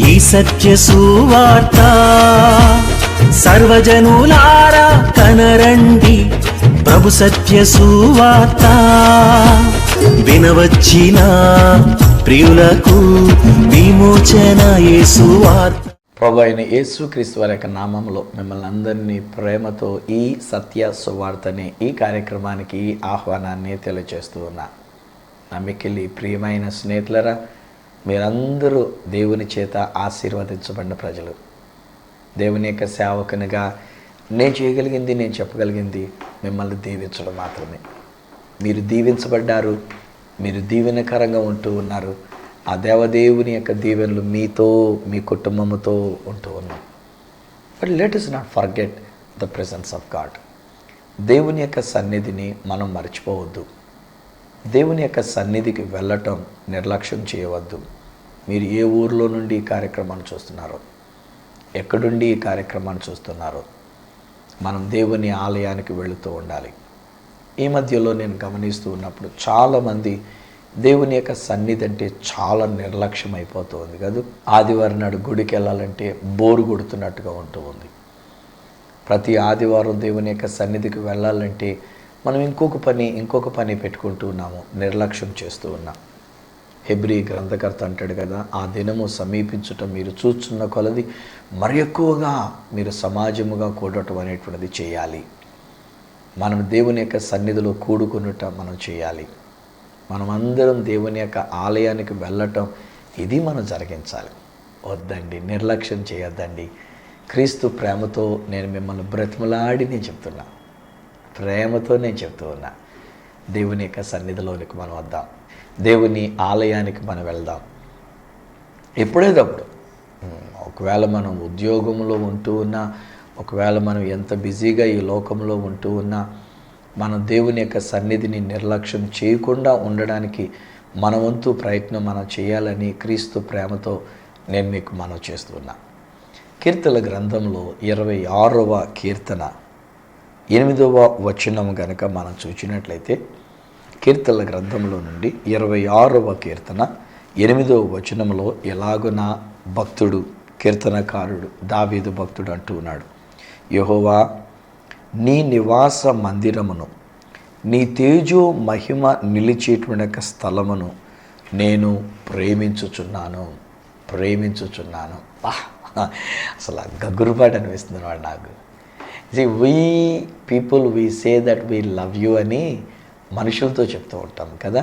ఈ సత్య సువార్త సర్వజనులారా కనరండి, ప్రభు సత్య సువార్త వినవచ్చిన ప్రియులకు విమోచన యేసు వార్త. ప్రభు అయిన యేసుక్రీస్తు వారి యొక్క నామంలో మిమ్మల్ని అందరినీ ప్రేమతో ఈ సత్య సువార్తని ఈ కార్యక్రమానికి ఆహ్వానాన్ని తెలియజేస్తూ ఉన్నా. నమ్మికెళ్ళి ప్రియమైన స్నేహితులరా, మీరందరూ దేవుని చేత ఆశీర్వదించబడిన ప్రజలు. దేవుని యొక్క సేవకునిగా నేను చేయగలిగింది, నేను చెప్పగలిగింది మిమ్మల్ని దీవించడం మాత్రమే. మీరు దీవించబడ్డారు, మీరు దీవెనకరంగా ఉంటూ ఉన్నారు. ఆ దేవదేవుని యొక్క దీవెనలు మీతో, మీ కుటుంబంతో ఉంటూ ఉన్నాం. But let us not forget the presence of God. దేవుని యొక్క సన్నిధిని మనం మర్చిపోవద్దు. దేవుని యొక్క సన్నిధికి వెళ్ళటం నిర్లక్ష్యం చేయవద్దు. మీరు ఏ ఊరిలో నుండి ఈ కార్యక్రమాన్ని చూస్తున్నారో, ఎక్కడుండి ఈ కార్యక్రమాన్ని చూస్తున్నారో, మనం దేవుని ఆలయానికి వెళుతూ ఉండాలి. ఈ మధ్యలో నేను గమనిస్తూ ఉన్నప్పుడు చాలామంది దేవుని యొక్క సన్నిధి అంటే చాలా నిర్లక్ష్యం అయిపోతూ ఉంది కదా. ఆదివారం నాడు గుడికి వెళ్ళాలంటే బోరు కొడుతున్నట్టుగా ఉంటూ ఉంది. ప్రతి ఆదివారం దేవుని యొక్క సన్నిధికి వెళ్ళాలంటే మనం ఇంకొక పని పెట్టుకుంటూ ఉన్నాము, నిర్లక్ష్యం చేస్తూ ఉన్నాం. హెబ్రీ గ్రంథకర్త అంటాడు కదా, ఆ దినము సమీపించటం మీరు చూస్తున్న కొలది మరి ఎక్కువగా మీరు సమాజముగా కూడటం అనేటువంటిది చేయాలి. మనం దేవుని యొక్క సన్నిధిలో కూడుకునుట మనం చేయాలి. మనం అందరం దేవుని యొక్క ఆలయానికి వెళ్ళటం ఇది మనం జరిగించాలి. వద్దండి, నిర్లక్ష్యం చేయొద్దండి. క్రీస్తు ప్రేమతో నేను మిమ్మల్ని బ్రతిమలాడి నేను చెప్తున్నా, ప్రేమతో నేను చెప్తూ ఉన్నా. దేవుని యొక్క సన్నిధిలోనికి మనం వద్దాం, దేవుని ఆలయానికి మనం వెళ్దాం. ఎప్పుడేటప్పుడు ఒకవేళ మనం ఉద్యోగంలో ఉంటూ ఉన్నా, ఒకవేళ మనం ఎంత బిజీగా ఈ లోకంలో ఉంటూ ఉన్నా, మనం దేవుని యొక్క సన్నిధిని నిర్లక్ష్యం చేయకుండా ఉండడానికి మన వంతు ప్రయత్నం మనం చేయాలని క్రీస్తు ప్రేమతో నేను మీకు మనవి చేస్తున్నా. కీర్తనల గ్రంథంలో 26వ కీర్తన 8వ వచనం కనుక మనం చూసినట్లయితే, కీర్తనల గ్రంథంలో నుండి 26వ కీర్తన 8వ వచనంలో ఎలాగున భక్తుడు, కీర్తనకారుడు దావీదు భక్తుడు అంటూ ఉన్నాడు, యెహోవా నీ నివాస మందిరమును, నీ తేజో మహిమ నిలిచేటువంటి స్థలమును నేను ప్రేమించుచున్నాను. అసలు గగురుపాటు అనిపిస్తుంది వాడు నాకు. We say that we love you అని మనుషులతో చెప్తూ ఉంటాం కదా.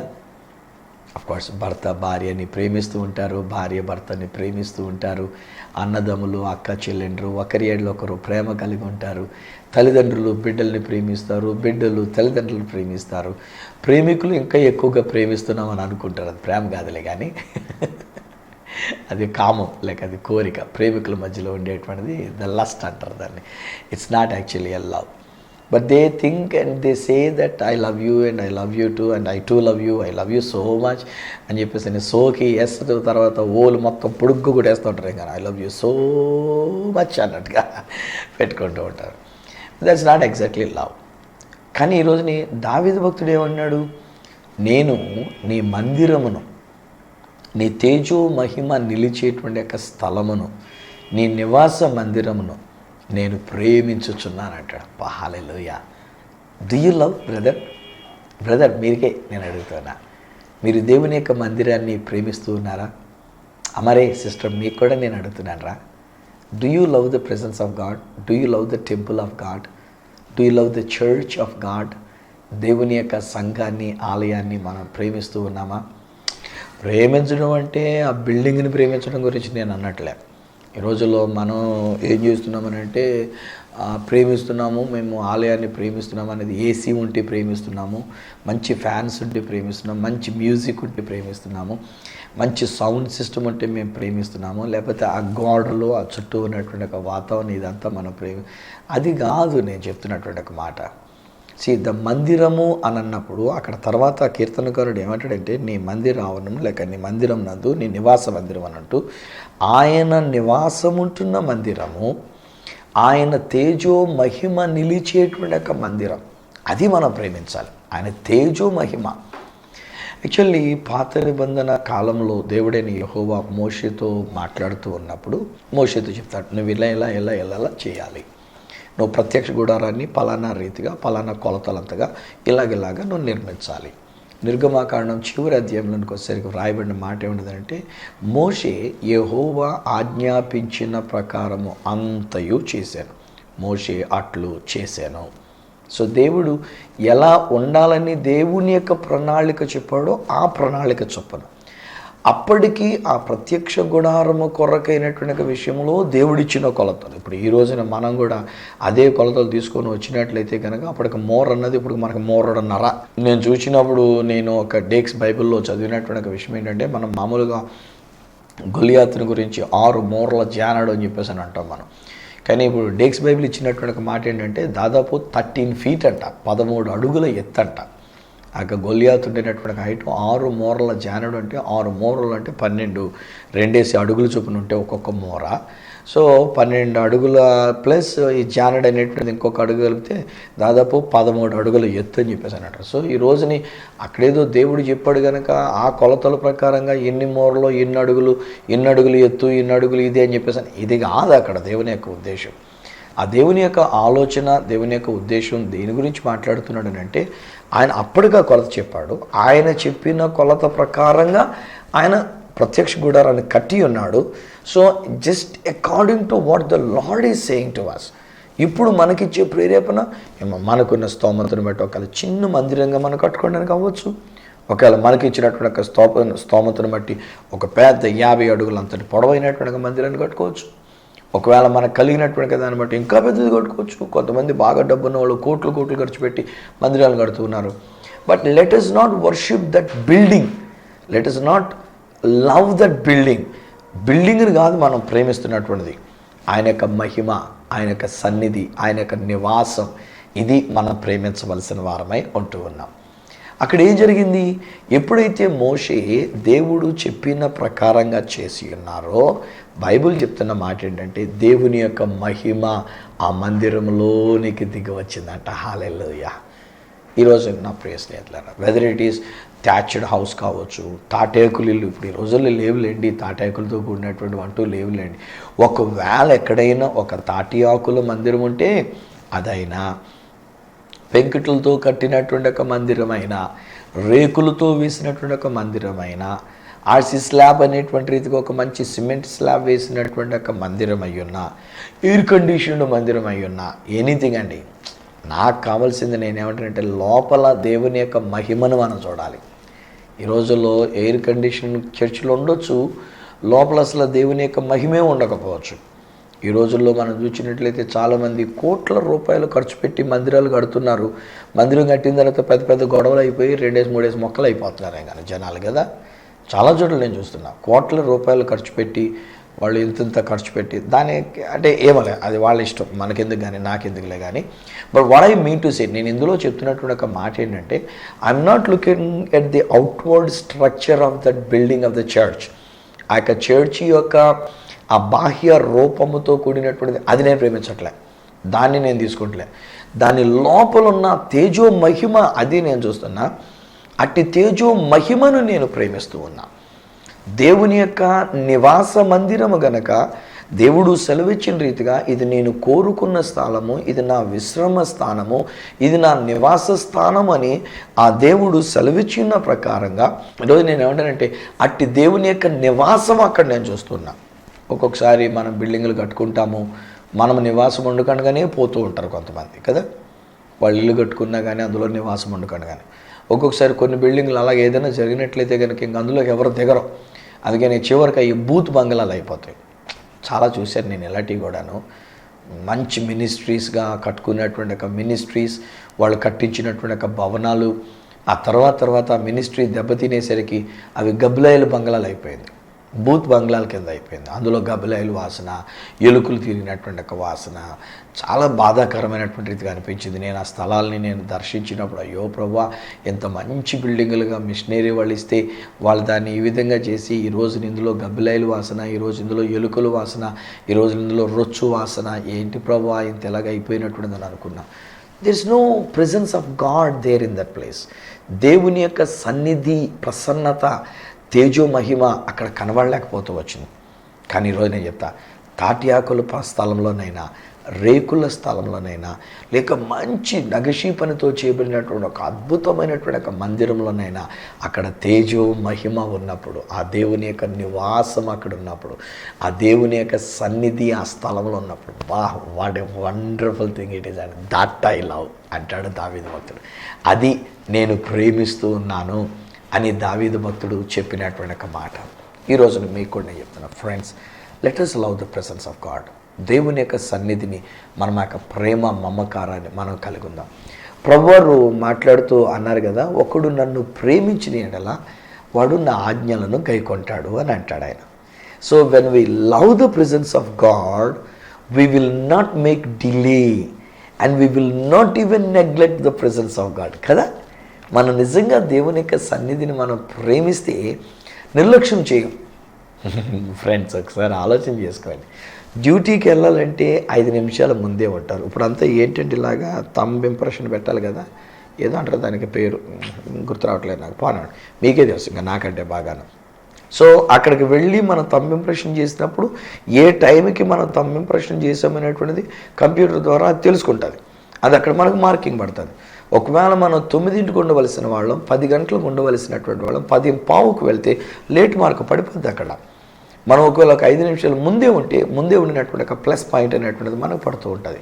అఫ్కోర్స్ భర్త భార్యని ప్రేమిస్తూ ఉంటారు, భార్య భర్తని ప్రేమిస్తూ ఉంటారు, అన్నదమ్ములు అక్క చెల్లెండ్రు ఒకరి ఏళ్ళు ఒకరు ప్రేమ కలిగి ఉంటారు, తల్లిదండ్రులు బిడ్డల్ని ప్రేమిస్తారు, బిడ్డలు తల్లిదండ్రులు ప్రేమిస్తారు, ప్రేమికులు ఇంకా ఎక్కువగా ప్రేమిస్తున్నామని అనుకుంటారు. అది ప్రేమ కాదులే కానీ అది కామం, లేక అది కోరిక. ప్రేమికుల మధ్యలో ఉండేటువంటిది ద లస్ట్ అంటారు దాన్ని. It's not actually a love. But they think and they say that I love you and I love you too and I too love you, I love you so much అని చెప్పేసి సోకి yes తర్వాత ఓలు మొత్తం పొడుగ్గు కూడా వేస్తూ ఉంటారు. ఇంకా I love you so much అన్నట్టుగా పెట్టుకుంటూ ఉంటారు. That's not exactly love. కానీ ఈరోజుని దావీదు భక్తుడు ఏమన్నాడు, నేను నీ మందిరమును, నీ తేజో మహిమ నిలిచేటువంటి యొక్క స్థలమును, నీ నివాస మందిరమును నేను ప్రేమించుచున్నాను అంటాడు. Hallelujah. Do you love brother? మీరికే నేను అడుగుతున్నా, మీరు దేవుని యొక్క మందిరాన్ని ప్రేమిస్తూ ఉన్నారా? అమరే సిస్టర్, మీకు కూడా నేను అడుగుతున్నాను రా. Do you love the presence of God? Do you love the temple of God? Do you love the church of God? దేవుని యొక్క సంఘాన్ని, ఆలయాన్ని మనం ప్రేమిస్తూ ఉన్నామా? ప్రేమించడం అంటే ఆ బిల్డింగ్ని ప్రేమించడం గురించి నేను అన్నట్లే. ఈ రోజుల్లో మనం ఏం చేస్తున్నామనంటే ప్రేమిస్తున్నాము, మేము ఆలయాన్ని ప్రేమిస్తున్నాము అనేది ఏసీ ఉంటే ప్రేమిస్తున్నాము, మంచి ఫ్యాన్స్ ఉంటే ప్రేమిస్తున్నాము, మంచి మ్యూజిక్ ఉంటే ప్రేమిస్తున్నాము, మంచి సౌండ్ సిస్టమ్ ఉంటే మేము ప్రేమిస్తున్నాము, లేకపోతే ఆ గోడలు, ఆ చుట్టూ ఉన్నటువంటి ఒక వాతావరణం, ఇదంతా మనం అది కాదు నేను చెప్తున్నటువంటి ఒక మాట. ద మందిరము అని అన్నప్పుడు అక్కడ తర్వాత కీర్తనకారుడు ఏమంటాడంటే, నీ మందిర ఆవరణం లేక నీ మందిరం నందు నీ నివాస మందిరం అన్నట్టు ఆయన నివాసం ఉంటున్న మందిరము, ఆయన తేజో మహిమ నిలిచేటువంటి ఒక మందిరం, అది మనం ప్రేమించాలి. ఆయన తేజో మహిమ. యాక్చువల్లీ పాత నిబంధన కాలంలో దేవుడైన యెహోవా మోషేతో మాట్లాడుతూ ఉన్నప్పుడు మోషేతో చెప్తాడు, నువ్వు ఇలా చేయాలి, నువ్వు ప్రత్యక్ష గుడారాన్ని పలానా రీతిగా పలానా కొలతలంతగా ఇలాగ నువ్వు నిర్మించాలి. నిర్గమాకాండం చివరి అధ్యాయంలోనికి వచ్చేసరికి వ్రాయబడిన మాట ఏమిటంటే, మోషే యెహోవా ఆజ్ఞాపించిన ప్రకారము అంతయు చేశాను, మోషే అట్లు చేశాను. సో దేవుడు ఎలా ఉండాలని దేవుని యొక్క ప్రణాళిక చెప్పాడో ఆ ప్రణాళిక చొప్పున అప్పటికి ఆ ప్రత్యక్ష గుడారము కొరకైనటువంటి విషయంలో దేవుడిచ్చిన కొలతలు. ఇప్పుడు ఈ రోజున మనం కూడా అదే కొలతలు తీసుకొని వచ్చినట్లయితే కనుక అప్పటికి మోర్ అన్నది ఇప్పుడు మనకు మోరన్నర. నేను చూసినప్పుడు నేను ఒక డేక్స్ బైబిల్లో చదివినటువంటి విషయం ఏంటంటే, మనం మామూలుగా గొలియాతుని గురించి 6 మూరల జానడు అని చెప్పేసి అని అంటాం మనం. కానీ ఇప్పుడు డేక్స్ బైబిల్ ఇచ్చినటువంటి మాట ఏంటంటే దాదాపు 13 feet అంట, 13 అడుగుల ఎత్తంట. ఆ గొలియాతు ఉండేటటువంటి హైట్ 6 మూరల జానడు అంటే 6 మూరలు అంటే 12, 2 అడుగులు చొప్పున ఉంటే ఒక్కొక్క మూర. సో 12 అడుగుల ప్లస్ ఈ జానడు అనేటువంటిది ఇంకొక అడుగు కలిపితే దాదాపు 13 అడుగుల ఎత్తు అని చెప్పేసి అని అంటారు. సో ఈ రోజుని అక్కడేదో దేవుడు చెప్పాడు కనుక ఆ కొలతల ప్రకారంగా ఎన్ని మూరలో ఎన్ని అడుగులు ఎత్తు, ఎన్ని అడుగులు ఇదే అని చెప్పేసి ఇది కాదు అక్కడ దేవుని యొక్క ఉద్దేశం. ఆ దేవుని యొక్క ఆలోచన, దేవుని యొక్క ఉద్దేశం దేని గురించి మాట్లాడుతున్నాడు అంటే, ఆయన అప్పటిగా కొలత చెప్పాడు. ఆయన చెప్పిన కొలత ప్రకారంగా ఆయన ప్రత్యక్ష గుడారాన్ని కట్టి ఉన్నాడు. So just according to what the Lord is saying to us. ఇప్పుడు మనకిచ్చే ప్రేరేపణ మనకున్న స్తోమతను బట్టి ఒకవేళ చిన్న మందిరంగా మనం కట్టుకోవడానికి అవ్వచ్చు, ఒకవేళ మనకి ఇచ్చినటువంటి ఒక స్తోమతను బట్టి ఒక పెద్ద 50 అడుగులు అంతటి పొడవైనటువంటి మందిరాన్ని కట్టుకోవచ్చు. ఒకవేళ మనకు కలిగినటువంటి దాన్ని బట్టి ఇంకా పెద్దది కట్టుకోవచ్చు. కొంతమంది బాగా డబ్బున్న వాళ్ళు కోట్లు ఖర్చు పెట్టి మందిరాలు కడుతున్నారు. But let us not worship that building, let us not love that బిల్డింగ్ని కాదు మనం ప్రేమిస్తున్నటువంటిది, ఆయన యొక్క మహిమ, ఆయన యొక్క సన్నిధి, ఆయన యొక్క నివాసం, ఇది మనం ప్రేమించవలసిన వారమై ఉంటూ ఉన్నాం. అక్కడ ఏం జరిగింది? ఎప్పుడైతే మోషే దేవుడు చెప్పిన ప్రకారంగా చేసి ఉన్నారో బైబిల్ చెప్తున్న మాట ఏంటంటే, దేవుని యొక్క మహిమ ఆ మందిరంలోనికి దిగి వచ్చిందంట. హల్లెలూయా. ఈరోజు నా ప్రియ స్నేహితులారా, whether it is thatched house కావచ్చు, తాటేకులు ఇల్లు, ఇప్పుడు ఈ రోజుల్లో లేవులేండి, తాటాకులతో కూడినటువంటి అంటూ లేవులేండి. ఒకవేళ ఎక్కడైనా ఒక తాటి ఆకుల మందిరం ఉంటే అదైనా, పెంకుట్లతో కట్టినటువంటి ఒక మందిరమైనా, రేకులతో వేసినటువంటి ఒక మందిరమైనా, ఆర్సీ స్లాబ్ అనేటువంటి రీతిగా ఒక మంచి సిమెంట్ స్లాబ్ వేసినటువంటి ఒక మందిరం అయ్యున్నా, ఎయిర్ కండిషన్డ్ మందిరం అయ్యున్నా, ఎనీథింగ్ అండి. నాకు కావాల్సింది నేనేమంటానంటే లోపల దేవుని యొక్క మహిమను మనం చూడాలి. ఈ రోజుల్లో ఎయిర్ కండిషన్ చర్చిలో ఉండొచ్చు, లోపల అసలు దేవుని యొక్క మహిమే ఉండకపోవచ్చు. ఈ రోజుల్లో మనం చూసినట్లయితే చాలామంది కోట్ల రూపాయలు ఖర్చు పెట్టి మందిరాలు కడుతున్నారు. మందిరం కట్టిన తర్వాత పెద్ద గొడవలు అయిపోయి 2-3 మొక్కలు అయిపోతున్నారు కానీ జనాలు కదా. చాలా చోట్ల నేను చూస్తున్నా కోట్ల రూపాయలు ఖర్చు పెట్టి వాళ్ళు ఇంత ఖర్చు పెట్టి దానికి అంటే ఏమలే, అది వాళ్ళ ఇష్టం, మనకెందుకు కానీ నాకెందుకులే కానీ. But what I mean to say, నేను ఇందులో చెప్తున్నటువంటి ఒక మాట ఏంటంటే, I'm not looking at the outward structure of that building of the church. ఆ యొక్క చర్చి యొక్క ఆ బాహ్య రూపముతో కూడినటువంటిది అది నేను ప్రేమించట్లే, దాన్ని నేను తీసుకుంటలే. దాని లోపల ఉన్న తేజో మహిమ అది నేను చూస్తున్నా. అట్టి తేజో మహిమను నేను ప్రేమిస్తూ ఉన్నా. దేవుని యొక్క నివాస మందిరము గనక దేవుడు సెలవిచ్చిన రీతిగా ఇది నేను కోరుకున్న స్థలము, ఇది నా విశ్రమ స్థానము, ఇది నా నివాస స్థానం అని ఆ దేవుడు సెలవిచ్చిన ప్రకారంగా ఈరోజు నేను ఏమంటానంటే అట్టి దేవుని యొక్క నివాసం అక్కడ నేను చూస్తున్నా. ఒక్కొక్కసారి మనం బిల్డింగులు కట్టుకుంటాము, మనం నివాసం ఉండకుండానే పోతూ ఉంటారు కొంతమంది కదా. వాళ్ళు ఇల్లు కట్టుకున్నా కానీ అందులో నివాసం ఉండకుండా కానీ. ఒక్కొక్కసారి కొన్ని బిల్డింగ్లు అలాగే ఏదైనా జరిగినట్లయితే కనుక ఇంక అందులో ఎవరు దిగరు. అందుకని చివరికి అవి బూత్ బంగ్లాలు అయిపోతాయి. చాలా చూశాను నేను ఇలాంటివి కూడాను. మంచి మినిస్ట్రీస్గా కట్టుకున్నటువంటి ఒక మినిస్ట్రీస్, వాళ్ళు కట్టించినటువంటి ఒక భవనాలు, ఆ తర్వాత మినిస్ట్రీ దెబ్బతినేసరికి అవి గబ్బిలాయిల బంగ్లాలు అయిపోయింది, బూత్ బంగ్లాల కింద అయిపోయింది. అందులో గబ్బిలాయిల వాసన, ఎలుకలు తిరిగినటువంటి ఒక వాసన చాలా బాధాకరమైనటువంటి రీతిగా అనిపించింది. నేను ఆ స్థలాల్ని నేను దర్శించినప్పుడు అయ్యో ప్రభువా, ఎంత మంచి బిల్డింగులుగా మిషనరీ వాళ్ళు ఇస్తే వాళ్ళు దాన్ని ఈ విధంగా చేసి ఈరోజు ఇందులో గబ్బిలాయిల వాసన, ఈరోజు ఇందులో ఎలుకల వాసన, ఈరోజు ఇందులో రొచ్చు వాసన, ఏంటి ప్రభువా ఇంత ఎలాగ అయిపోయినటువంటిదని అనుకున్నా. There is no presence of God there in that place. దేవుని యొక్క సన్నిధి, ప్రసన్నత, తేజో మహిమ అక్కడ కనబడలేకపోతూ వచ్చింది. కానీ ఈరోజు నేను చెప్తా, తాటి ఆకుల స్థలంలోనైనా, రేకుల స్థలంలోనైనా, లేక మంచి నగషీ పనితో చేయబడినటువంటి ఒక అద్భుతమైనటువంటి ఒక మందిరంలోనైనా అక్కడ తేజో మహిమ ఉన్నప్పుడు, ఆ దేవుని యొక్క నివాసం అక్కడ ఉన్నప్పుడు, ఆ దేవుని యొక్క సన్నిధి ఆ స్థలంలో ఉన్నప్పుడు, what a wonderful thing it is and that I love అంటాడు దావీదు భక్తుడు. అది నేను ప్రేమిస్తూ ఉన్నాను అని దావీదు భక్తుడు చెప్పినటువంటి ఒక మాట. ఈరోజు మీకు కూడా నేను చెప్తున్నా, friends, let us love the presence of God. దేవుని యొక్క సన్నిధిని, మనం యొక్క ప్రేమ మమకారాన్ని మనం కలిగి ఉందాం. ప్రభువారు మాట్లాడుతూ అన్నారు కదా, ఒకడు నన్ను ప్రేమించిన ఎడల వాడు నా ఆజ్ఞలను గైకొంటాడు అని అంటాడు ఆయన. So when we love the presence of God, we will not make delay and we will not even neglect the presence of God కదా. మనం నిజంగా దేవుని యొక్క సన్నిధిని మనం ప్రేమిస్తే నిర్లక్ష్యం చేయం. ఫ్రెండ్స్, ఒకసారి ఆలోచన చేసుకోండి. డ్యూటీకి వెళ్ళాలంటే 5 నిమిషాల ముందే ఉంటారు. ఇప్పుడంతా ఏంటంటే ఇలాగా థంబ్ ఇంప్రెషన్ పెట్టాలి కదా, ఏదో అంటారు దానికి పేరు, గుర్తు రావట్లేదు నాకు, పోనాడు, మీకే తెలుసు ఇంకా నాకంటే బాగాను. సో అక్కడికి వెళ్ళి మనం థంబ్ ఇంప్రెషన్ చేసినప్పుడు ఏ టైంకి మనం థంబ్ ఇంప్రెషన్ చేసామనేటువంటిది కంప్యూటర్ ద్వారా అది తెలుసుకుంటుంది. అది అక్కడ మనకు మార్కింగ్ పడుతుంది. ఒకవేళ మనం 9ంటికి ఉండవలసిన వాళ్ళం 10 గంటలకు ఉండవలసినటువంటి వాళ్ళం 10:15కు వెళ్తే లేట్ మార్క్ పడిపోద్ది అక్కడ. మనం ఒకవేళ ఒక 5 నిమిషాలు ముందే ఉండినటువంటి ఒక ప్లస్ పాయింట్ అనేటువంటిది మనకు పడుతూ ఉంటుంది.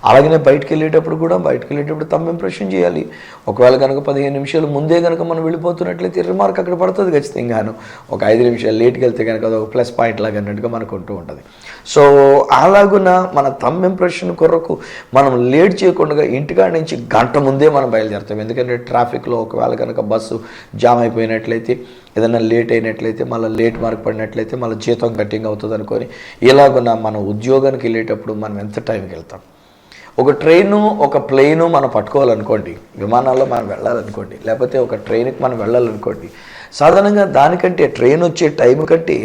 అలాగనే బయటకు వెళ్ళేటప్పుడు థంబ్ ఇంప్రెషన్ చేయాలి. ఒకవేళ కనుక 15 నిమిషాలు ముందే కనుక మనం వెళ్ళిపోతున్నట్లయితే రిమార్క్ అక్కడ పడుతుంది ఖచ్చితంగాను. ఒక 5 నిమిషాలు లేట్కి వెళ్తే కనుక అది ఒక ప్లస్ పాయింట్ లాగా అన్నట్టుగా మనకు ఉంటూ ఉంటుంది. సో అలాగున మన థంబ్ ఇంప్రెషన్ కొరకు మనం లేట్ చేయకుండా ఇంటికాడ నుంచి గంట ముందే మనం బయలుదేరుతాం. ఎందుకంటే ట్రాఫిక్లో ఒకవేళ కనుక బస్సు జామ్ అయిపోయినట్లయితే, ఏదైనా లేట్ అయినట్లయితే, మళ్ళీ లేట్ మార్క్ పడినట్లయితే మళ్ళీ జీతం కట్టింగ్ అవుతుంది అనుకొని, ఇలాగున మన ఉద్యోగానికి వెళ్ళేటప్పుడు మనం ఎంత టైంకి వెళ్తాం. ఒక ట్రైను, ఒక ప్లేను మనం పట్టుకోవాలనుకోండి, విమానాల్లో మనం వెళ్ళాలనుకోండి, లేకపోతే ఒక ట్రైన్కి మనం వెళ్ళాలనుకోండి, సాధారణంగా దానికంటే ట్రైన్ వచ్చే టైం కంటే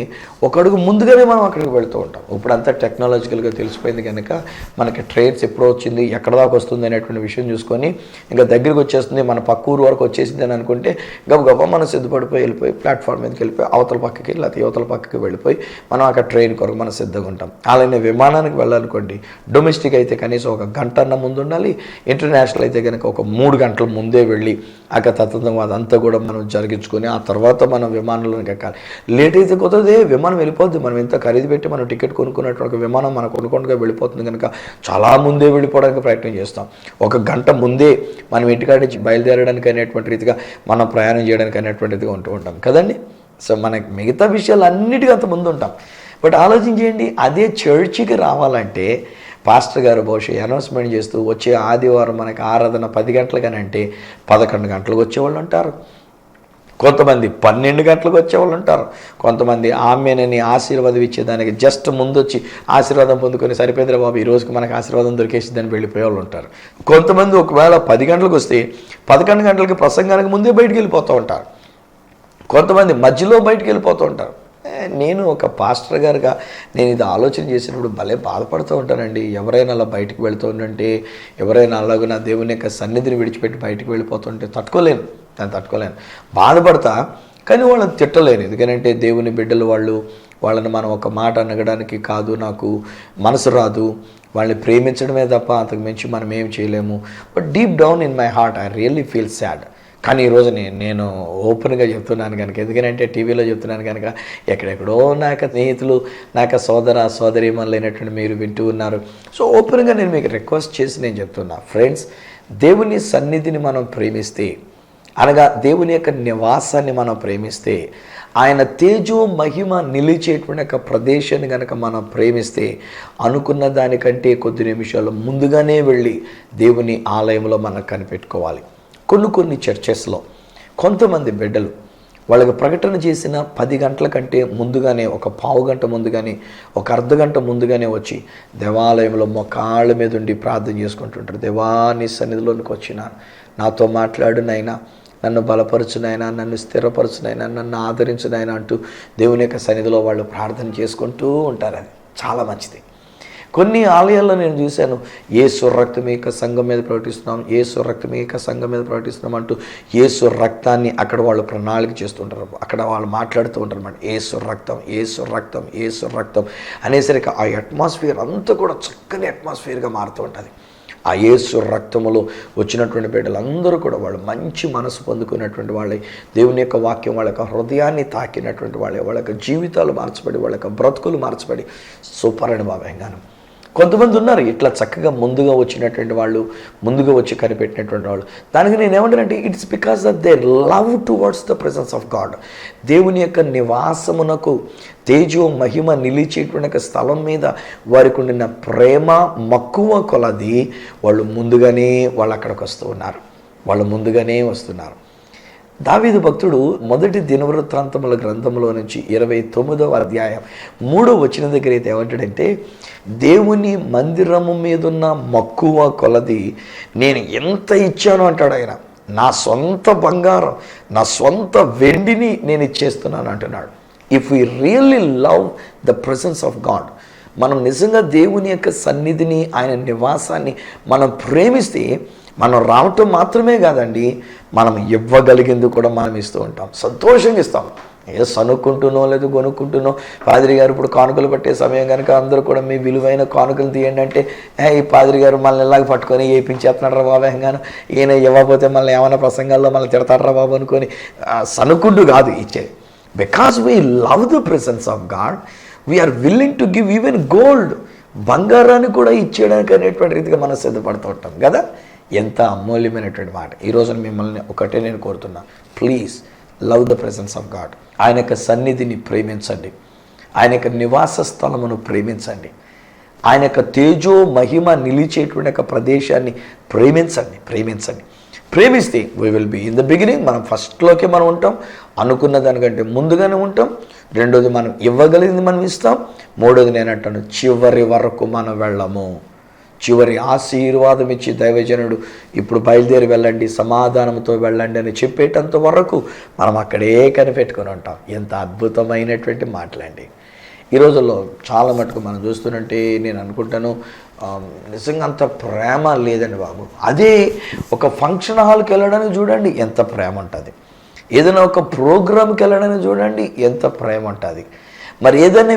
ఒక అడుగు ముందుగానే మనం అక్కడికి వెళ్తూ ఉంటాం. ఇప్పుడంతా టెక్నాలజికల్గా తెలిసిపోయింది కనుక మనకి ట్రైన్స్ ఎప్పుడో వచ్చింది, ఎక్కడ దాకా వస్తుంది అనేటువంటి విషయం చూసుకొని ఇంకా దగ్గరికి వచ్చేస్తుంది, మన పక్క ఊరు వరకు వచ్చేసింది అని అనుకుంటే గబగబా మనం సిద్ధపడిపోయి వెళ్ళిపోయి ప్లాట్ఫామ్ మీదకి వెళ్ళిపోయి అవతల పక్కకి లేకపోతే యువతల పక్కకి వెళ్ళిపోయి మనం అక్కడ ట్రైన్ కొరకు మనం సిద్ధంగా ఉంటాం. అలానే విమానానికి వెళ్ళాలనుకోండి, డొమెస్టిక్ అయితే కనీసం ఒక గంట అన్న ముందు ఉండాలి, ఇంటర్నేషనల్ అయితే కనుక ఒక 3 గంటల ముందే వెళ్ళి అక్కడ తత్వం అదంతా కూడా మనం జరిగించుకొని ఆ తర్వాత మనం విమానంలోకి ఎక్కాలి. లేట్ అయితే కొత్తదే విమానం వెళ్ళిపోద్ది. మనం ఎంత ఖరీదు పెట్టి మనం టికెట్ కొనుక్కున్నటువంటి విమానం మనకు కొనుక్కుంటూ వెళ్ళిపోతుంది కనుక చాలా ముందే వెళ్ళిపోవడానికి ప్రయత్నం చేస్తాం. ఒక గంట ముందే మనం ఇంటికాడ నుంచి బయలుదేరడానికి అనేటువంటి రీతిగా మనం ప్రయాణం చేయడానికి అనేటువంటిదిగా ఉంటూ ఉంటాం కదండి. సో మనకి మిగతా విషయాలు అన్నిటికీ అంత ముందు ఉంటాం. బట్ ఆలోచించేయండి, అదే చర్చికి రావాలంటే పాస్టర్ గారు బహుశా అనౌన్స్మెంట్ చేస్తూ వచ్చే ఆదివారం మనకి ఆరాధన 10 గంటలకనంటే 11 గంటలకు వచ్చేవాళ్ళు ఉంటారు, కొంతమంది 12 గంటలకు వచ్చేవాళ్ళు ఉంటారు, కొంతమంది ఆమెనని ఆశీర్వాదం ఇచ్చేదానికి జస్ట్ ముందు వచ్చి ఆశీర్వాదం పొందుకొని సరిపోయిందిరా బాబు ఈ రోజుకి మనకు ఆశీర్వాదం దొరికేసిందని వెళ్ళిపోయేవాళ్ళు ఉంటారు. కొంతమంది ఒకవేళ 10 గంటలకు వస్తే 11 గంటలకి ప్రసంగానికి ముందే బయటికి వెళ్ళిపోతూ ఉంటారు, కొంతమంది మధ్యలో బయటికి వెళ్ళిపోతూ ఉంటారు. నేను ఒక పాస్టర్ గారుగా నేను ఇది ఆలోచన చేసినప్పుడు భలే బాధపడుతూ ఉంటానండి. ఎవరైనా అలా బయటకు వెళుతూ ఉంటే, ఎవరైనా అలాగ నా దేవుని యొక్క సన్నిధిని విడిచిపెట్టి బయటకు వెళ్ళిపోతుంటే దాన్ని తట్టుకోలేను, బాధపడతా. కానీ వాళ్ళని తిట్టలేను, ఎందుకంటే దేవుని బిడ్డలు వాళ్ళని మనం ఒక మాట అనగడానికి కాదు, నాకు మనసు రాదు. వాళ్ళని ప్రేమించడమే తప్ప అంతకు మించి మనం ఏం చేయలేము. But deep down in my heart I really feel sad. కానీ ఈరోజు నేను ఓపెన్గా చెప్తున్నాను కనుక, ఎందుకంటే టీవీలో చెప్తున్నాను కనుక ఎక్కడెక్కడో నాకు స్నేహితులు, నాకు సోదరీమణులు అయినటువంటి మీరు వింటూ ఉన్నారు. సో ఓపెన్గా నేను మీకు రిక్వెస్ట్ చేసి నేను చెప్తున్నా, ఫ్రెండ్స్, దేవుని సన్నిధిని మనం ప్రేమిస్తే, అనగా దేవుని యొక్క నివాసాన్ని మనం ప్రేమిస్తే, ఆయన తేజో మహిమ నిలిచేటువంటి ఒక ప్రదేశాన్ని కనుక మనం ప్రేమిస్తే, అనుకున్న దానికంటే కొద్ది నిమిషాలు ముందుగానే వెళ్ళి దేవుని ఆలయంలో మనం కనిపెట్టుకోవాలి. కొన్ని చర్చెస్లో కొంతమంది బిడ్డలు వాళ్ళకి ప్రకటన చేసిన 10 గంటల కంటే ముందుగానే, ఒక పావు గంట ముందుగానే, ఒక అర్ధగంట ముందుగానే వచ్చి దేవాలయంలో మొక్కాళ్ళ మీద ఉండి ప్రార్థన చేసుకుంటుంటారు. దేవా నీ సన్నిధిలోనికి వచ్చినాను, నాతో మాట్లాడు నాయనా, నన్ను బలపరచునైనా, నన్ను స్థిరపరచునైనా, నన్ను ఆదరించునైనా అంటూ దేవుని యొక్క సన్నిధిలో వాళ్ళు ప్రార్థన చేసుకుంటూ ఉంటారు. అది చాలా మంచిది. కొన్ని ఆలయాల్లో నేను చూశాను, యేసు రక్తం యొక్క సంఘం మీద ప్రకటిస్తున్నాం, యేసు రక్తం యొక్క సంఘం మీద ప్రకటిస్తున్నాం అంటూ యేసు రక్తాన్ని అక్కడ వాళ్ళు ప్రణాళిక చేస్తుంటారు, అక్కడ వాళ్ళు మాట్లాడుతూ ఉంటారు అన్నమాట. యేసు రక్తం, యేసు రక్తం, యేసు రక్తం అనేసరికి ఆ అట్మాస్ఫియర్ అంతా కూడా చక్కని అట్మాస్ఫియర్గా మారుతూ ఉంటుంది. ఆ యేసు రక్తములో వచ్చినటువంటి బిడ్డలందరూ కూడా వాళ్ళు మంచి మనసు పొందుకున్నటువంటి వాళ్ళే, దేవుని యొక్క వాక్యం వాళ్ళ యొక్క హృదయాన్ని తాకినటువంటి వాళ్ళే, వాళ్ళ యొక్క జీవితాలు మార్చబడి, వాళ్ళ యొక్క బ్రతుకులు మార్చబడి సూపర్ అని బాబాయంగాను. కొంతమంది ఉన్నారు ఇట్లా చక్కగా ముందుగా వచ్చినటువంటి వాళ్ళు, ముందుగా వచ్చి కనిపెట్టినటువంటి వాళ్ళు. దానికి నేను ఏమంటానంటే, it's because of the love towards the presence of God. దేవుని యొక్క నివాసమునకు, తేజో మహిమ నిలిచేటువంటి స్థలం మీద వారికి ఉండిన ప్రేమ మక్కువ కొలది వాళ్ళు ముందుగానే అక్కడికి ముందుగానే వస్తున్నారు. దావీదు భక్తుడు మొదటి దినవృత్తాంతముల గ్రంథంలో నుంచి 29వ అధ్యాయం 3వ వచనం దగ్గర అయితే ఏమంటాడంటే, దేవుని మందిరము మీదున్న మక్కువ కొలది నేను ఎంత ఇచ్చాను అంటాడు ఆయన. నా సొంత బంగారం, నా సొంత వెండిని నేను ఇచ్చేస్తున్నాను అంటున్నాడు. If we really love the presence of God, మనం నిజంగా దేవుని యొక్క సన్నిధిని, ఆయన నివాసాన్ని మనం ప్రేమిస్తే, మనం రావటం మాత్రమే కాదండి, మనం ఇవ్వగలిగింది కూడా మనం ఇస్తూ ఉంటాం, సంతోషంగా ఇస్తాం. ఏ సనుక్కుంటునో లేదు కొనుక్కుంటునో, పాదిరి గారు ఇప్పుడు కానుకలు పట్టే సమయం కనుక అందరూ కూడా మీ విలువైన కానుకలు తీయండి అంటే, ఈ పాదిరి గారు మనల్ని ఎలాగ పట్టుకొని ఏపించేస్తున్నాడు రా బాబు, ఎంగాను ఈయన ఇవ్వకపోతే మళ్ళీ ఏమైనా ప్రసంగాల్లో మళ్ళీ తిడతాడు రా బాబు అనుకొని సనుక్కుంటూ కాదు ఇచ్చేది. Because we love the presence of God, we're willing to give even gold, బంగారాన్ని కూడా ఇచ్చేయడానికి అనేటువంటి రీతిగా మనం సిద్ధపడుతూ ఉంటాం కదా. ఎంత అమూల్యమైనటువంటి మాట. ఈరోజు మిమ్మల్ని ఒకటే నేను కోరుతున్నా, please love the presence of God. ఆయన యొక్క సన్నిధిని ప్రేమించండి, ఆయన యొక్క నివాస స్థలమును ప్రేమించండి, ఆయన యొక్క తేజో మహిమ నిలిచేటువంటి యొక్క ప్రదేశాన్ని ప్రేమించండి. ప్రేమిస్తే we will be in the beginning, మనం ఫస్ట్లోకి మనం ఉంటాం, అనుకున్న దానికంటే ముందుగానే ఉంటాం. రెండోది మనం ఇవ్వగలిగింది మనం ఇస్తాం. మూడోది నేనంటాను, చివరి వరకు మనం వెళ్ళము. చివరి ఆశీర్వాదం ఇచ్చి దైవజనుడు ఇప్పుడు బయలుదేరి వెళ్ళండి, సమాధానంతో వెళ్ళండి అని చెప్పేటంత వరకు మనం అక్కడే కనిపెట్టుకొని ఉంటాం. ఎంత అద్భుతమైనటువంటి మాటలండి. ఈ రోజుల్లో చాలా మటుకు మనం చూస్తుంటే నేను అనుకుంటాను, నిజంగా అంత ప్రేమ లేదండి బాబు. అదే ఒక ఫంక్షన్ హాల్కి వెళ్ళడానికి చూడండి ఎంత ప్రేమ ఉంటుంది, ఏదైనా ఒక ప్రోగ్రామ్కి వెళ్ళడానికి చూడండి ఎంత ప్రేమ ఉంటుంది. మరి ఏదైనా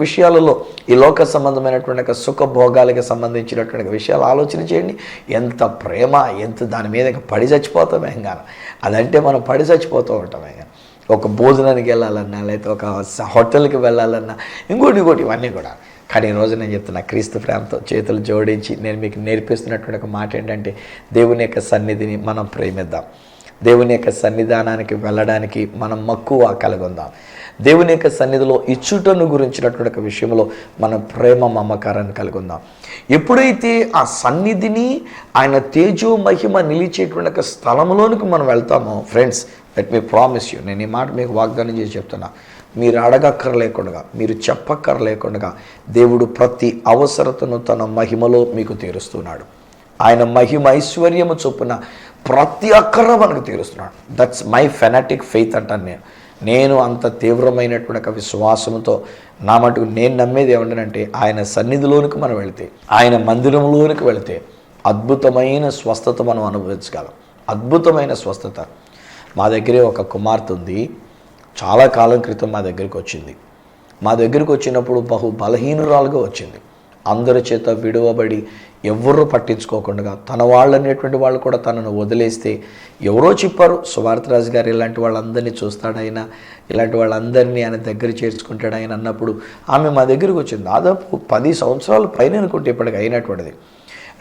విషయాలలో ఈ లోక సంబంధమైనటువంటి సుఖభోగాలకు సంబంధించినటువంటి విషయాలు ఆలోచన చేయండి, ఎంత ప్రేమ, ఎంత దాని మీద పడి చచ్చిపోతామే కానీ, అదంటే మనం పడి చచ్చిపోతూ ఉంటామే కానీ. ఒక భోజనానికి వెళ్ళాలన్నా, లేకపోతే ఒక హోటల్కి వెళ్ళాలన్నా, ఇంకోటి ఇవన్నీ కూడా. కానీ ఈరోజు నేను చెప్తున్నా, క్రీస్తు ప్రేమతో చేతులు జోడించి నేను మీకు నేర్పిస్తున్నటువంటి ఒక మాట ఏంటంటే, దేవుని యొక్క సన్నిధిని మనం ప్రేమిద్దాం, దేవుని యొక్క సన్నిధానానికి వెళ్ళడానికి మనం మక్కువ కలుగుందాం, దేవుని యొక్క సన్నిధిలో ఇచ్చుటను గురించినటువంటి ఒక విషయంలో మనం ప్రేమ మమకారాన్ని కలుగుందాం. ఎప్పుడైతే ఆ సన్నిధిని, ఆయన తేజో మహిమ నిలిచేటువంటి ఒక స్థలంలోనికి మనం వెళ్తామో, friends let me promise you, నేను ఈ మాట మీకు వాగ్దానం చేసి చెప్తున్నా, మీరు అడగక్కర్లేకుండా, మీరు చెప్పక్కర్లేకుండా దేవుడు ప్రతి అవసరతను తన మహిమలో మీకు తీరుస్తున్నాడు. ఆయన మహిమ ఐశ్వర్యము చొప్పున ప్రతి అక్కర మనకు తీరుస్తున్నాడు. దట్స్ మై ఫెనాటిక్ ఫెయిత్ అంటాను నేను అంత తీవ్రమైనటువంటి ఒక విశ్వాసంతో నా మటుకు నేను నమ్మేది ఏమంటానంటే, ఆయన సన్నిధిలోనికి మనం వెళితే, ఆయన మందిరంలోనికి వెళితే అద్భుతమైన స్వస్థత మనం అనుభవించగలం. అద్భుతమైన స్వస్థత. మా దగ్గరే ఒక కుమార్తె ఉంది, చాలా కాలం క్రితం మా దగ్గరికి వచ్చింది. మా దగ్గరికి వచ్చినప్పుడు బహు బలహీనురాలుగా వచ్చింది. అందరి చేత విడువబడి ఎవరు పట్టించుకోకుండా, తన వాళ్ళు అనేటువంటి వాళ్ళు కూడా తనను వదిలేస్తే, ఎవరో చెప్పారు సువార్తరాజు గారు ఇలాంటి వాళ్ళందరినీ చూస్తాడైనా, ఇలాంటి వాళ్ళందరినీ ఆయన దగ్గర చేర్చుకుంటాడు ఆయన అన్నప్పుడు ఆమె మా దగ్గరికి వచ్చింది. దాదాపు 10 సంవత్సరాల పైన అనుకుంటే ఇప్పటికి అయినటువంటిది.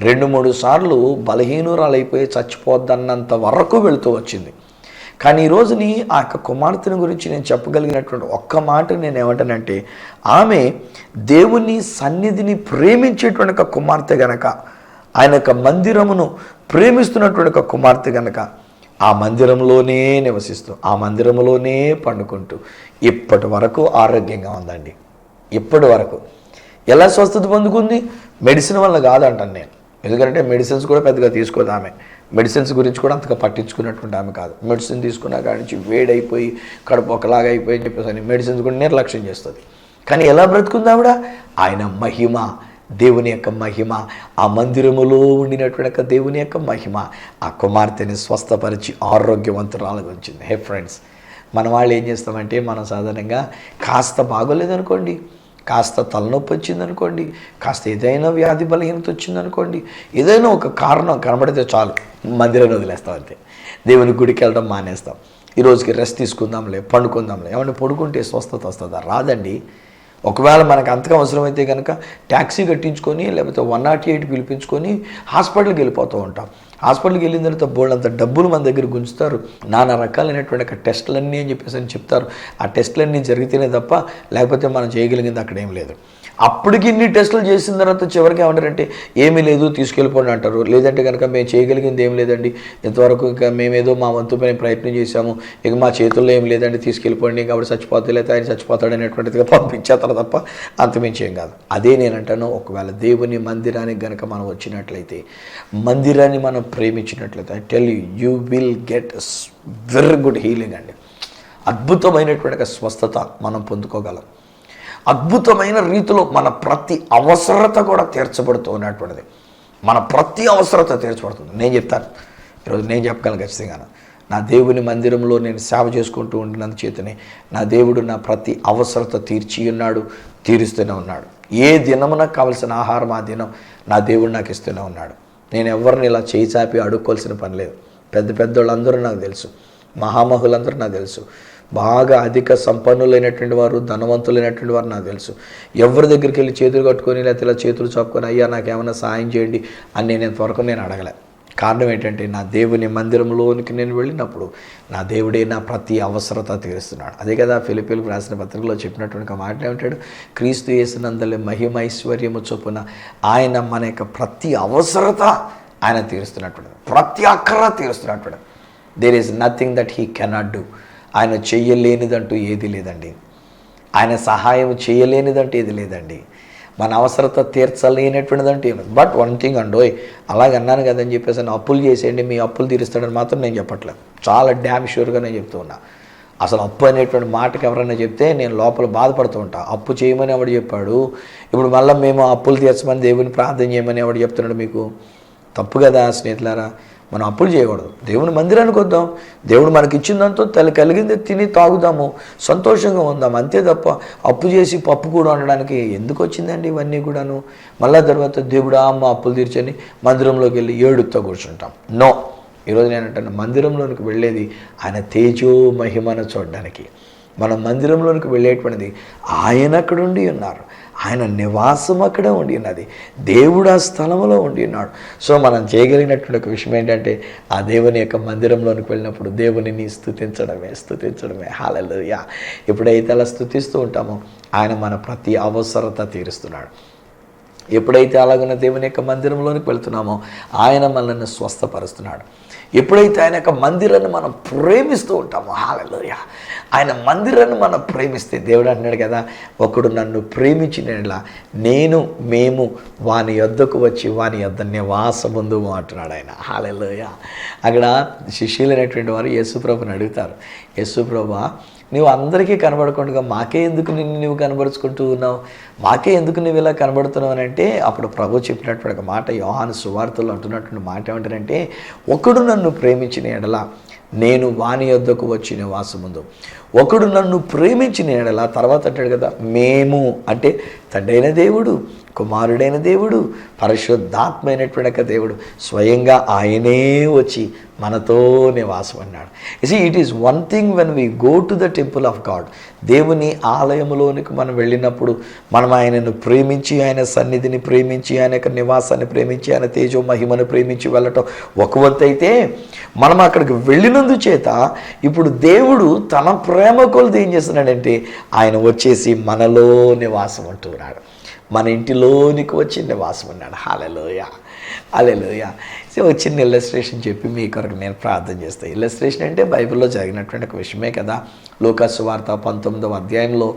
2-3 సార్లు బలహీనురాలైపోయి చచ్చిపోద్దన్నంత వరకు వెళుతూ వచ్చింది. కానీ ఈరోజుని ఆ యొక్క కుమార్తెను గురించి నేను చెప్పగలిగినటువంటి ఒక్క మాట నేను ఏమంటానంటే, ఆమె దేవుని సన్నిధిని ప్రేమించేటువంటి ఒక కుమార్తె గనక, ఆయన యొక్క మందిరమును ప్రేమిస్తున్నటువంటి ఒక కుమార్తె గనక, ఆ మందిరంలోనే నివసిస్తూ, ఆ మందిరంలోనే పండుకుంటూ ఇప్పటి వరకు ఆరోగ్యంగా ఉందండి. ఇప్పటి వరకు ఎలా స్వస్థత పొందుకుంది? మెడిసిన్ వల్ల కాదంటాను నేను. ఎందుకంటే మెడిసిన్స్ కూడా పెద్దగా తీసుకోదు ఆమె. మెడిసిన్స్ గురించి కూడా అంతగా పట్టించుకున్నటువంటి ఆమె కాదు. మెడిసిన్ తీసుకున్న కాడి నుంచి వేడైపోయి కడుపు ఒకలాగా అయిపోయి అని చెప్పేసి మెడిసిన్స్ కూడా నిర్లక్ష్యం చేస్తుంది. కానీ ఎలా బ్రతుకుంది ఆవిడ? ఆయన మహిమ, దేవుని యొక్క మహిమ, ఆ మందిరములో ఉండినటువంటి యొక్క దేవుని యొక్క మహిమ ఆ కుమార్తెని స్వస్థపరిచి ఆరోగ్యవంతురాలుగా ఉంచింది. హే ఫ్రెండ్స్, మన వాళ్ళు ఏం చేస్తామంటే, మనం సాధారణంగా కాస్త బాగోలేదనుకోండి, కాస్త తలనొప్పి వచ్చిందనుకోండి, కాస్త ఏదైనా వ్యాధి బలహీనత వచ్చిందనుకోండి, ఏదైనా ఒక కారణం కనబడితే చాలు మందిరాన్ని వదిలేస్తాం. అంతే, దేవుని గుడికి వెళ్ళడం మానేస్తాం. ఈరోజుకి రెస్ట్ తీసుకుందాంలే, పండుకుందాంలే. ఏమంటే పడుకుంటే స్వస్థత వస్తుందా? రాదండి. ఒకవేళ మనకు అంతగా అవసరమైతే కనుక ట్యాక్సీ కట్టించుకొని లేకపోతే 108 పిలిపించుకొని హాస్పిటల్కి వెళ్ళిపోతూ ఉంటాం. హాస్పిటల్కి వెళ్ళిన తర్వాత బోళ్ళంత డబ్బులు మన దగ్గర గుంచుతారు. నానా రకాలైనటువంటి టెస్టులన్నీ అని చెప్పేసి అని చెప్తారు. ఆ టెస్టులన్నీ జరిగితేనే తప్ప లేకపోతే మనం చేయగలిగింది అక్కడ ఏం లేదు. అప్పటికి ఇన్ని టెస్టులు చేసిన తర్వాత చివరికి ఏమంటారంటే ఏమీ లేదు తీసుకెళ్ళిపోండి అంటారు. లేదంటే కనుక మేము చేయగలిగింది ఏం లేదండి, ఇంతవరకు ఇంకా మేమేదో మా వంతు పైన ప్రయత్నం చేశాము, ఇక మా చేతుల్లో ఏం లేదండి తీసుకెళ్ళిపోండి, కాబట్టి చచ్చిపోతే లేదా ఆయన చచ్చిపోతాడు అనేటువంటిదిగా పంపించేస్తారు తప్ప అంతమించి ఏం కాదు. అదే నేనంటాను, ఒకవేళ దేవుని మందిరానికి కనుక మనం వచ్చినట్లయితే, మందిరాన్ని మనం ప్రేమించినట్లయితే, I tell you will get very good healing అండి. అద్భుతమైనటువంటి స్వస్థత మనం పొందుకోగలం. అద్భుతమైన రీతిలో మన ప్రతి అవసరత కూడా తీర్చబడుతూ ఉన్నటువంటిది. మన ప్రతి అవసరత తీర్చబడుతుంది. నేను చెప్తాను, ఈరోజు నేను చెప్పగలను ఖచ్చితంగా. నా దేవుని మందిరంలో నేను సేవ చేసుకుంటూ ఉండినందు చేతనే నా దేవుడు నా ప్రతి అవసరత తీర్చి ఉన్నాడు, తీరుస్తూనే ఉన్నాడు. ఏ దినమున కావలసిన ఆహారం ఆ దినం నా దేవుడు నాకు ఇస్తూనే ఉన్నాడు. నేను ఎవరిని ఇలా చేయి చాపి అడుక్కోవాల్సిన పని లేదు. పెద్ద పెద్దోళ్ళందరూ నాకు తెలుసు, మహామహులందరూ నాకు తెలుసు, బాగా అధిక సంపన్నులైనటువంటి వారు, ధనవంతులైనటువంటి వారు నాకు తెలుసు. ఎవరి దగ్గరికి వెళ్ళి చేతులు కట్టుకొని లేకపోతే ఇలా చేతులు చాపుకొని అయ్యా నాకేమైనా సాయం చేయండి అని నేను ఇంతవరకు అడగలే. కారణం ఏంటంటే, నా దేవుని మందిరంలోనికి నేను వెళ్ళినప్పుడు నా దేవుడే నా ప్రతి అవసరత తీరుస్తున్నాడు. అదే కదా ఫిలిప్పీలకు రాసిన పత్రికలో చెప్పినటువంటి మాట ఏమంటాడు, క్రీస్తు యేసునందలి మహిమైశ్వర్యము చొప్పున ఆయన మన యొక్క ప్రతి అవసరత ఆయన తీరుస్తున్నటువంటి, ప్రతి అక్కర తీరుస్తున్నటువంటి. There is nothing that he cannot do. ఆయన చెయ్యలేనిదంటూ ఏది లేదండి. ఆయన సహాయం చేయలేనిదంటూ ఏది లేదండి. మన అవసరత తీర్చలేనటువంటిదంటూ ఏమి. బట్ వన్ థింగ్ అండోయ్, అలాగన్నాను కదని చెప్పేసి అప్పులు చేసేయండి మీ అప్పులు తీరుస్తాడని మాత్రం నేను చెప్పట్లేదు. చాలా డ్యామ్ షూర్గా నేను చెప్తూ ఉన్నా. అసలు అప్పు అనేటువంటి మాటకి ఎవరైనా చెప్తే నేను లోపల బాధపడుతూ ఉంటా. అప్పు చేయమని ఎవడు చెప్పాడు? ఇప్పుడు మళ్ళీ మేము అప్పులు తీర్చమని దేవుని ప్రార్థన చేయమని ఎవడు చెప్తున్నాడు మీకు? తప్పు కదా స్నేహితులారా. మనం అప్పులు చేయకూడదు. దేవుని మందిరానికి వద్దాం, దేవుడు మనకి ఇచ్చిందంతో కలిగింది తిని తాగుదాము, సంతోషంగా ఉందాం, అంతే తప్ప అప్పు చేసి పప్పు కూడా వండడానికి ఎందుకు వచ్చిందండి ఇవన్నీ కూడాను? మళ్ళా తర్వాత దేవుడా అమ్మ అప్పులు తీర్చని మందిరంలోకి వెళ్ళి ఏడుతో కూర్చుంటాం. నో, ఈరోజు నేనంటాను, మందిరంలోనికి వెళ్ళేది ఆయన తేజో మహిమను చూడడానికి. మనం మందిరంలోనికి వెళ్ళేటువంటిది ఆయన అక్కడ ఉండి ఉన్నారు, ఆయన నివాసం అక్కడే ఉండి ఉన్నది, దేవుడు ఆ స్థలంలో ఉండి ఉన్నాడు. సో మనం చేయగలిగినటువంటి ఒక విషయం ఏంటంటే, ఆ దేవుని యొక్క మందిరంలోనికి వెళ్ళినప్పుడు దేవునిని స్తుతించడమే. హల్లెలూయా. ఎప్పుడైతే అలా స్తుతిస్తూ ఉంటామో ఆయన మన ప్రతి అవసరత తీరుస్తున్నాడు. ఎప్పుడైతే అలాగున్న దేవుని యొక్క మందిరంలోనికి వెళ్తున్నామో ఆయన మనల్ని స్వస్థపరుస్తున్నాడు. ఎప్పుడైతే ఆయన యొక్క మందిరాన్ని మనం ప్రేమిస్తూ ఉంటామో, హల్లెలూయా, ఆయన మందిరాన్ని మనం ప్రేమిస్తే దేవుడు అంటున్నాడు కదా, ఒకడు నన్ను ప్రేమించినట్లా మేము వాని యొద్దకు వచ్చి వాని యొద్ద నివాసముందుము అంటున్నాడు ఆయన. హల్లెలూయా. అక్కడ శిష్యులైనటువంటి వారు యేసుప్రభుని అడుగుతారు, యేసుప్రభా నువ్వు అందరికీ కనబడకుండా మాకే ఎందుకు నువ్వు కనబరుచుకుంటూ ఉన్నావు, మాకే ఎందుకు నువ్వు ఇలా కనబడుతున్నావు అని అంటే, అప్పుడు ప్రభు చెప్పినటువంటి ఒక మాట యోహాను సువార్తలో అంటున్నటువంటి మాట ఏమంటారంటే, ఒకడు నన్ను ప్రేమించిన ఎడల నేను వాని యొద్దకు వచ్చి నివాసముందు. ఒకడు నన్ను ప్రేమించిన ఎడల, తర్వాత అంటాడు కదా, మేము అంటే తండ్రి అయిన దేవుడు, కుమారుడైన దేవుడు, పరిశుద్ధాత్మైనటువంటి దేవుడు స్వయంగా ఆయనే వచ్చి మనతో నివాసం అన్నాడు. It is one thing when we go to the temple of God. దేవుని ఆలయంలోనికి మనం వెళ్ళినప్పుడు మనం ఆయనను ప్రేమించి, ఆయన సన్నిధిని ప్రేమించి, ఆయన యొక్క నివాసాన్ని ప్రేమించి, ఆయన తేజో మహిమను ప్రేమించి వెళ్ళటం ఒక వంతు అయితే, మనం అక్కడికి వెళ్ళినందు చేత ఇప్పుడు దేవుడు తన ప్రేమ కొలది ఏం చేస్తున్నాడంటే, ఆయన వచ్చేసి మనలో నివాసం అంటున్నాడు, మన ఇంటిలోనికి వచ్చి నివాసం అన్నాడు. హల్లెలూయా, హల్లెలూయా. సో ఒక చిన్న ఇల్లస్ట్రేషన్ చెప్పి మీ కొరకు నేను ప్రార్థన చేస్తాను. ఇల్లస్ట్రేషన్ అంటే బైబిల్లో జరిగినటువంటి ఒక విషయమే కదా. లూకా సువార్త 19వ అధ్యాయంలో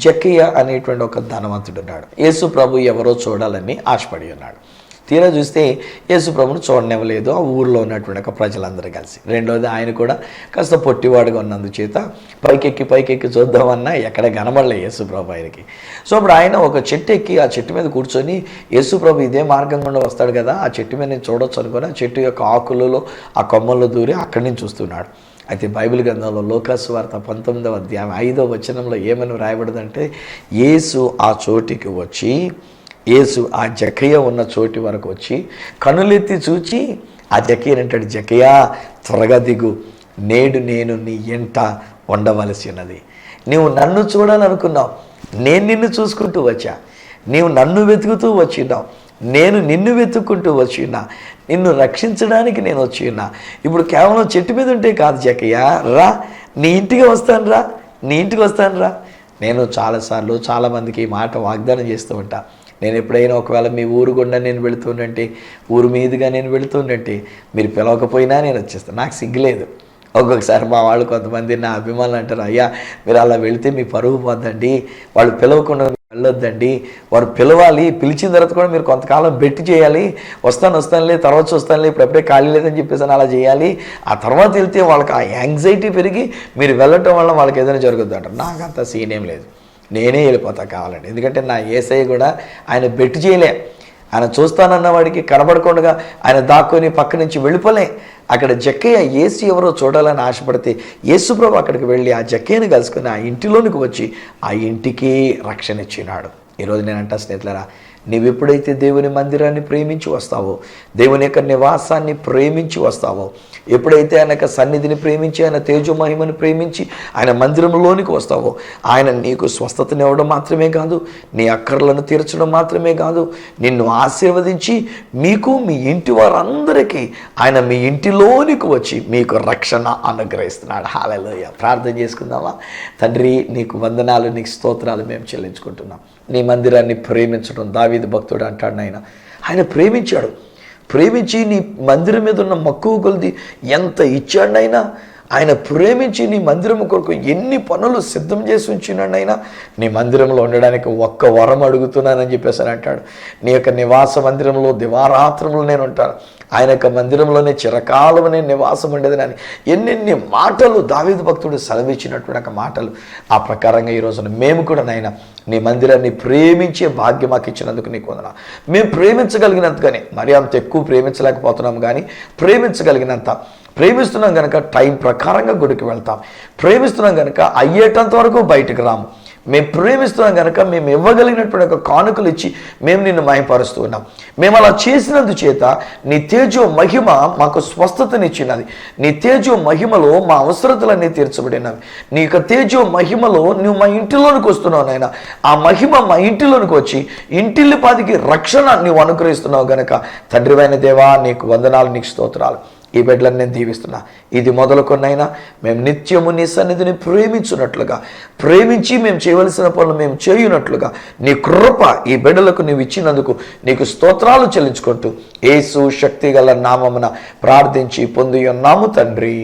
జక్కయ్య అనేటువంటి ఒక ధనవంతుడు ఉన్నాడు. యేసు ప్రభు ఎవరో చూడాలని ఆశపడి ఉన్నాడు. తీరా చూస్తే యేసు ప్రభుని చూడనివ్వలేదు ఆ ఊరిలో ఉన్నటువంటి ఒక ప్రజలందరూ కలిసి. రెండోది ఆయన కూడా కాస్త పొట్టివాడుగా ఉన్నందుచేత పైకెక్కి చూద్దామన్నా ఎక్కడ కనబడలే యేసు ప్రభు ఆయనకి. సో అప్పుడు ఆయన ఒక చెట్టు ఎక్కి ఆ చెట్టు మీద కూర్చొని యేసు ప్రభు ఇదే మార్గం గుండా వస్తాడు కదా, ఆ చెట్టు మీద నేను చూడొచ్చు అనుకుని ఆ చెట్టు యొక్క ఆకులలో ఆ కొమ్మల్లో దూరి అక్కడి నుంచి చూస్తున్నాడు. అయితే బైబిల్ గ్రంథంలో లోకాసు వార్త 19వ అధ్యాయం 5వ వచనంలో ఏమని వ్రాయబడిందంటే, యేసు ఆ చోటికి వచ్చి, యేసు ఆ జక్కయ్య ఉన్న చోటి వరకు వచ్చి కనులెత్తి చూచి ఆ జక్కయ్యని అంటాడు, జక్కయ్య త్వరగా దిగు, నేడు నేను నీ ఎంట ఉండవలసి ఉన్నది. నీవు నన్ను చూడాలనుకున్నావు, నేను నిన్ను చూసుకుంటూ వచ్చా. నీవు నన్ను వెతుకుతూ వచ్చినావు, నేను నిన్ను వెతుక్కుంటూ వచ్చినా. నిన్ను రక్షించడానికి నేను వచ్చి ఉన్నా. ఇప్పుడు కేవలం చెట్టు మీద ఉంటే కాదు జక్కయ్య, రా నీ ఇంటికి వస్తాను రా, నీ ఇంటికి వస్తాను రా. నేను చాలాసార్లు చాలామందికి ఈ మాట వాగ్దానం చేస్తూ ఉంటా. నేను ఎప్పుడైనా ఒకవేళ మీ ఊరు గుండా నేను వెళుతుండంటే, ఊరు మీదుగా నేను వెళుతుండంటే మీరు పిలవకపోయినా నేను వచ్చేస్తాను, నాకు సిగ్గులేదు. ఒక్కొక్కసారి మా వాళ్ళు కొంతమంది నా అభిమానులు అంటారు, అయ్యా మీరు అలా వెళితే మీ పరుగు పోద్దండి, వాళ్ళు పిలవకుండా వెళ్ళొద్దండి, వారు పిలవాలి, పిలిచిన తర్వాత కూడా మీరు కొంతకాలం బెట్టి చేయాలి, వస్తానులే తర్వాత చూస్తానులే ఇప్పుడు ఎప్పుడే ఖాళీ లేదని చెప్పేసి అలా చేయాలి, ఆ తర్వాత వెళ్తే వాళ్ళకి ఆ యాంగ్జైటీ పెరిగి మీరు వెళ్ళటం వల్ల వాళ్ళకి ఏదైనా జరుగుద్ది అంటారు. నాకు అంత సీన్ ఏం లేదు, నేనే వెళ్ళిపోతా కావాలండి. ఎందుకంటే నా యేసయ్య కూడా ఆయన బెట్టు చేయలే, ఆయన చూస్తానన్న వాడికి కనబడకుండా ఆయన దాక్కొని పక్క నుంచి వెళ్ళిపోలే. అక్కడ జక్కయ్య యేసు ఎవరో చూడాలని ఆశపడితే యేసుప్రభు అక్కడికి వెళ్ళి ఆ జక్కయ్యను కలుసుకుని ఆ ఇంటిలోనికి వచ్చి ఆ ఇంటికి రక్షణ ఇచ్చినాడు. ఈరోజు నేను అంటా స్నేహితులారా, నీవు ఎప్పుడైతే దేవుని మందిరాన్ని ప్రేమించి వస్తావో, దేవుని యొక్క నివాసాన్ని ప్రేమించి వస్తావో, ఎప్పుడైతే ఆయన యొక్క సన్నిధిని ప్రేమించి, ఆయన తేజో మహిమను ప్రేమించి ఆయన మందిరంలోనికి వస్తావో, ఆయన నీకు స్వస్థతనివ్వడం మాత్రమే కాదు, నీ అక్కర్లను తీర్చడం మాత్రమే కాదు, నిన్ను ఆశీర్వదించి మీకు మీ ఇంటి వారందరికీ ఆయన మీ ఇంటిలోనికి వచ్చి మీకు రక్షణ అనుగ్రహిస్తున్నాడు. హల్లెలూయా. ప్రార్థన చేసుకుందామా? తండ్రి నీకు వందనాలు, నీకు స్తోత్రాలు మేము చెల్లించుకుంటున్నాం. నీ మందిరాన్ని ప్రేమించడం దావీదు భక్తుడు అంటాడు, ఆయన ప్రేమించాడు. ప్రేమించి నీ మందిరం మీద ఉన్న మక్కువ కొలిది ఎంత ఇచ్చాడైనా, ఆయన ప్రేమించి నీ మందిరం కొరకు ఎన్ని పనులు సిద్ధం చేసి ఉంచినాడైనా, నీ మందిరంలో ఉండడానికి ఒక్క వరం అడుగుతున్నానని చెప్పేసి అని అంటాడు. నీ యొక్క నివాస మందిరంలో దివారాత్రములు నేను ఉంటాను, ఆయన యొక్క మందిరంలోనే చిరకాలం నేను నివాసం ఉండేది అని ఎన్నెన్ని మాటలు దావీదు భక్తుడు సెలవిచ్చినటువంటి ఒక మాటలు. ఆ ప్రకారంగా ఈ రోజున మేము కూడా నాయన నీ మందిరాన్ని ప్రేమించే భాగ్యం మాకు ఇచ్చినందుకు నీకు వందనాలు. మేము ప్రేమించగలిగినంతగానే, మరి అంత ఎక్కువ ప్రేమించలేకపోతున్నాం, కానీ ప్రేమించగలిగినంత ప్రేమిస్తున్నాం కనుక టైం ప్రకారంగా గుడికి వెళ్తాం. ప్రేమిస్తున్నాం కనుక అయ్యేటంత వరకు బయటకు రాము. మేము ప్రేమిస్తున్నాం కనుక మేము ఇవ్వగలిగినటువంటి ఒక కానుకలు ఇచ్చి మేము నిన్ను మహిమపరుస్తూ ఉన్నాం. మేము అలా చేసినందుచేత నీ తేజో మహిమ మాకు స్వస్థతనిచ్చినది. నీ తేజో మహిమలో మా అవసరతలన్నీ తీర్చబడినవి. నీ యొక్క తేజో మహిమలో నువ్వు మా ఇంటిలోనికి వస్తున్నావు నాయన. ఆ మహిమ మా ఇంటిలోనికి వచ్చి ఇంటిల్లిపాదికి రక్షణ నువ్వు అనుగ్రహిస్తున్నావు గనక తండ్రివైన దేవా నీకు వందనాలు, నీకు స్తోత్రాలు. ఈ బిడ్డలను నేను దీవిస్తున్నా. ఇది మొదలుకొన్నైనా మేము నిత్యము నీ సన్నిధిని ప్రేమించున్నట్లుగా, ప్రేమించి మేము చేయవలసిన పనులు మేము చేయునట్లుగా నీ కృప ఈ బిడ్డలకు నీవు ఇచ్చినందుకు నీకు స్తోత్రాలు చెల్లించుకుంటూ యేసు శక్తిగల నామమున ప్రార్థించి పొంది ఉన్నాము తండ్రి,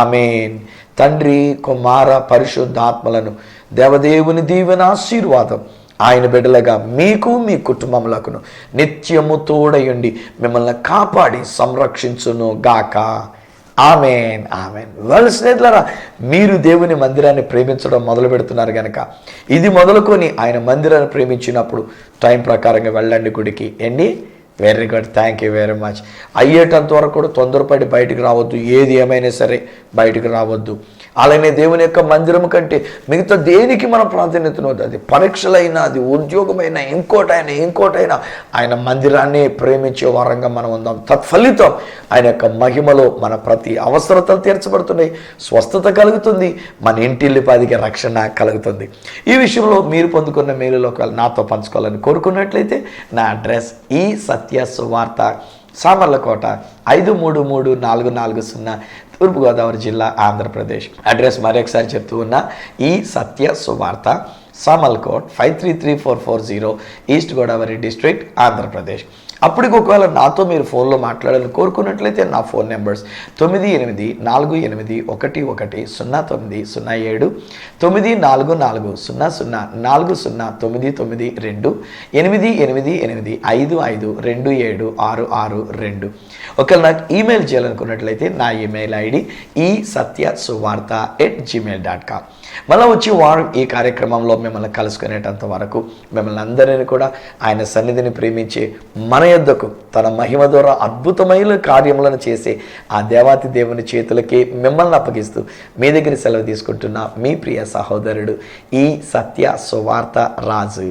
ఆమేన్. తండ్రి, కుమార, పరిశుద్ధాత్మలను దేవదేవుని దీవెన ఆశీర్వాదం ఆయన బిడ్డలుగా మీకు మీ కుటుంబములకును నిత్యము తోడయుండి మిమ్మల్ని కాపాడి సంరక్షించును గాక. ఆమేన్, ఆమేన్. వాళ్ళ స్నేహితులారా, మీరు దేవుని మందిరాన్ని ప్రేమించడం మొదలు పెడుతున్నారు కనుక ఇది మొదలుకొని ఆయన మందిరాన్ని ప్రేమించినప్పుడు టైం ప్రకారంగా వెళ్ళండి గుడికి. ఏంటి? Very good, thank you very much. అయ్యేటంత వరకు కూడా తొందరపడి బయటకు రావద్దు, ఏది ఏమైనా సరే బయటకు రావద్దు. అలానే దేవుని యొక్క మందిరం కంటే మిగతా దేనికి మనం ప్రాధాన్యతనవద్దు. అది పరీక్షలైనా, అది ఉద్యోగమైనా, ఇంకోటైనా ఆయన మందిరాన్ని ప్రేమించే వారంగా మనం ఉందాం. తత్ఫలితం ఆయన యొక్క మహిమలో మన ప్రతి అవసరతలు తీర్చబడుతున్నాయి, స్వస్థత కలుగుతుంది, మన ఇంటిల్లిపాదికి రక్షణ కలుగుతుంది. ఈ విషయంలో మీరు పొందుకున్న మేలులో నాతో పంచుకోవాలని కోరుకున్నట్లయితే నా అడ్రస్ ఈ సత్య సువార్త, సామర్లకోట 533440, తూర్పుగోదావరి జిల్లా, ఆంధ్రప్రదేశ్. అడ్రస్ మరొకసారి చెప్తూ ఉన్నా, ఈ సత్య సువార్త, సామర్లకోట్ 533440, ఈస్ట్ గోదావరి డిస్ట్రిక్ట్, ఆంధ్రప్రదేశ్. అప్పటికి ఒకవేళ నాతో మీరు ఫోన్లో మాట్లాడాలని కోరుకున్నట్లయితే నా ఫోన్ నెంబర్స్ 9848110907 9440040992 8885522766. ఒకవేళ నాకు ఈమెయిల్ చేయాలనుకున్నట్లయితే నా ఈమెయిల్ ఐడి esatyasuvarta@gmail.com. మళ్ళీ వచ్చి వారం ఈ కార్యక్రమంలో మిమ్మల్ని కలుసుకునేటంత వరకు మిమ్మల్ని అందరినీ కూడా ఆయన సన్నిధిని ప్రేమించే మన యొద్దకు తన మహిమ ద్వారా అద్భుతమైన కార్యములను చేసే ఆ దేవాతి దేవుని చేతులకి మిమ్మల్ని అప్పగిస్తూ మీ దగ్గర సెలవు తీసుకుంటున్న మీ ప్రియ సహోదరుడు ఈ సత్య సువార్త రాజు.